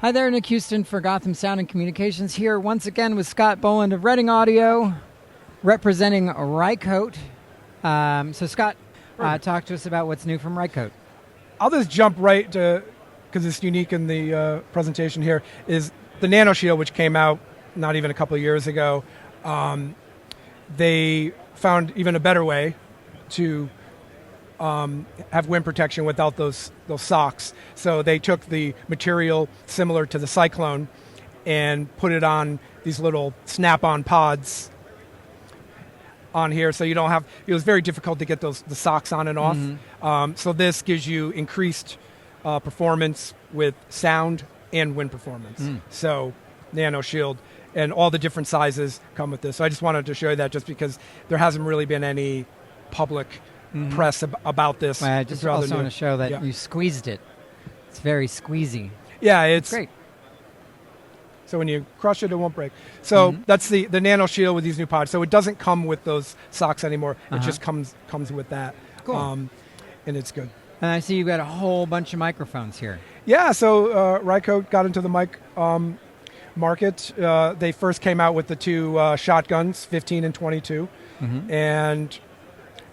Hi there, Nick Houston for Gotham Sound and Communications here once again with Scott Boland of Reading Audio, representing Rycote. So Scott, talk to us about what's new from Rycote. I'll just jump right to, because it's unique in the presentation here, is the Nano-Shield, which came out not even a couple of years ago. They found even a better way to have wind protection without those socks. So they took the material similar to the Cyclone and put it on these little snap-on pods on here, so you don't have. It was very difficult to get the socks on and off. Mm-hmm. So this gives you increased performance with sound and wind performance. So Nano-Shield and all the different sizes come with this. So I just wanted to show you that, just because there hasn't really been any public press about this. Well, I just also want to show that Yeah. you squeezed it. It's very squeezy. Yeah, it's Great. So when you crush it, it won't break. So that's the Nano-Shield with these new pods. So it doesn't come with those socks anymore. It just comes with that. Cool. And it's good. And I see you've got a whole bunch of microphones here. Yeah, so Rycote got into the mic market. They first came out with the two shotguns, 15 and 22. And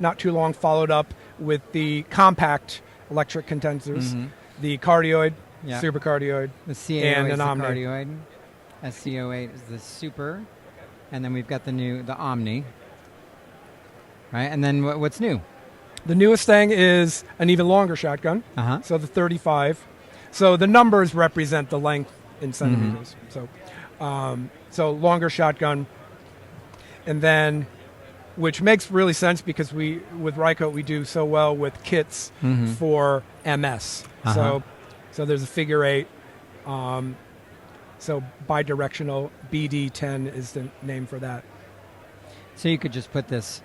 not too long followed up with the compact electric condensers, the cardioid, supercardioid, The CA08 and is an the Omni. cardioid. SCO8 is the super. And then we've got the Omni. Right, and then what's new? The newest thing is an even longer shotgun, so the 35. So the numbers represent the length in centimeters. So longer shotgun, and then, which makes really sense because with Rycote we do so well with kits for MS. So there's a figure 8. So bidirectional BD10 is the name for that. So you could just put this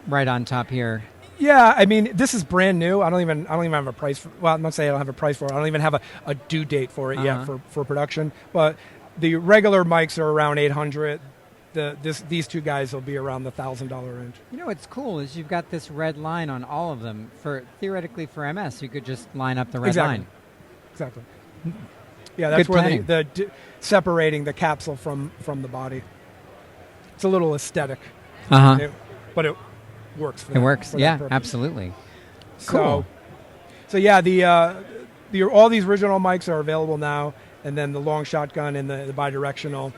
right on top here. Yeah, I mean, this is brand new. I don't even have a price for. Well, I'm not saying I don't have a price for it. I don't even have a due date for it yet for production. But the regular mics are around 800. These two guys will be around the $1,000 range. You know what's cool is you've got this red line on all of them. Theoretically for MS, you could just line up the red line. Exactly. Yeah, that's Good where planning. the separating the capsule from the body. It's a little aesthetic, but it works. For It that, works. for that Yeah, purpose. absolutely. So, Cool. So yeah, all these original mics are available now, and then the long shotgun and the bidirectional.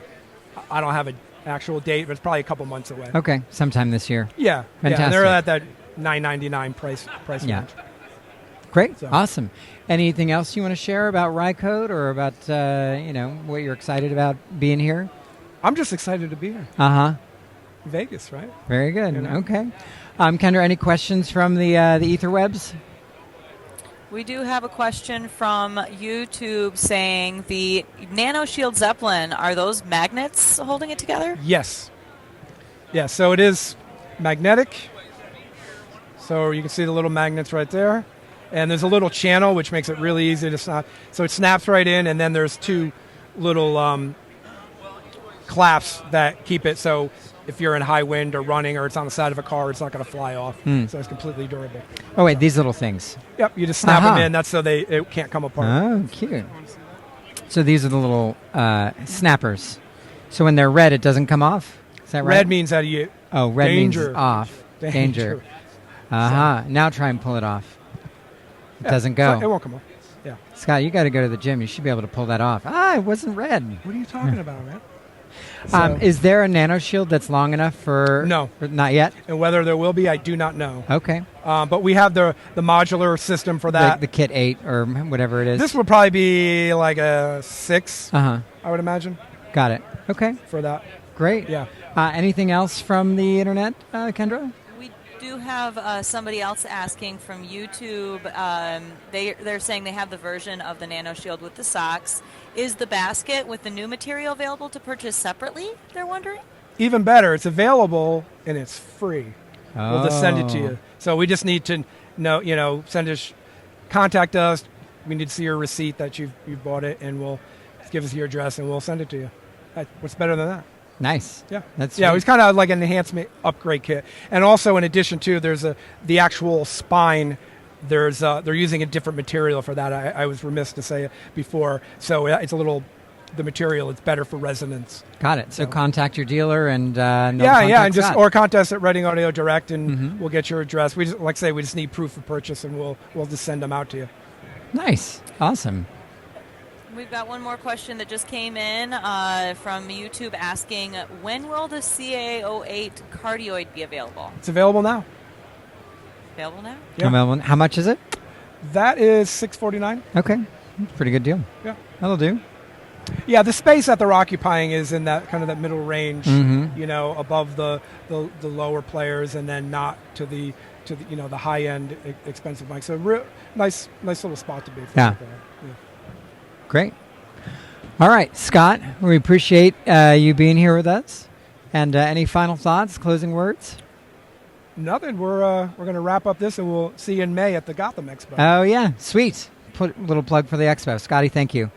I don't have an actual date, but it's probably a couple months away. Okay, sometime this year. Yeah, Fantastic. and they're at that $9.99 price Yeah. range. Great. So. Awesome. Anything else you want to share about Rycote or about what you're excited about being here? I'm just excited to be here. Vegas, right? Very good. You know? Okay. Kendra, any questions from the etherwebs? We do have a question from YouTube saying the Nano-Shield Zeppelin, are those magnets holding it together? Yes. Yeah, so it is magnetic. So you can see the little magnets right there. And there's a little channel, which makes it really easy to snap. So it snaps right in, and then there's two little clasps that keep it, so if you're in high wind or running or it's on the side of a car, it's not going to fly off. So it's completely durable. Oh, wait, these little things. Yep, you just snap them in. That's so it can't come apart. Oh, cute. So these are the little snappers. So when they're red, it doesn't come off? Is that right? Red means that you... Oh, red danger. means off. Danger. Now try and pull it off. It doesn't go. It won't come off. Yeah. Scott, you got to go to the gym. You should be able to pull that off. It wasn't red. What are you talking about, man? So, Is there a Nano-Shield that's long enough for... No. Not yet? and whether there will be, I do not know. Okay. But we have the modular system for that. The Kit 8 or whatever it is. This would probably be like a 6, I would imagine, Got it. Okay. for that. Great. Yeah. Anything else from the internet, Kendra? We do have somebody else asking from YouTube. They're saying they have the version of the Nano-Shield with the socks. Is the basket with the new material available to purchase separately, they're wondering? Even better, it's available and it's free. We'll just send it to Oh. you. So we just need to know, contact us. We need to see your receipt that you've bought it, and we'll give us your address and we'll send it to you. What's better than that? Nice. Yeah, That's yeah. It sweet. was kind of like an enhancement upgrade kit, and also in addition to, there's the actual spine they're using a different material for that. I was remiss to say it before. So it's the material, it's better for resonance. Got it. So contact your dealer and and contact us at Reading Audio Direct, and we'll get your address. We just, we just need proof of purchase, and we'll just send them out to you. Nice, awesome. We've got one more question that just came in from YouTube asking, when will the CA08 cardioid be available? It's available now. Available now? Yeah. Available. How much is it? That is $649. Okay, pretty good deal. Yeah, that'll do. Yeah, the space that they're occupying is in that kind of that middle range, above the lower players, and then not to the the high end expensive mic. So nice little spot to be. Yeah. Great. All right, Scott, we appreciate you being here with us. And any final thoughts, closing words? Nothing. We're going to wrap up this, and we'll see you in May at the Gotham Expo. Oh yeah, sweet. Put a little plug for the expo. Scotty, thank you.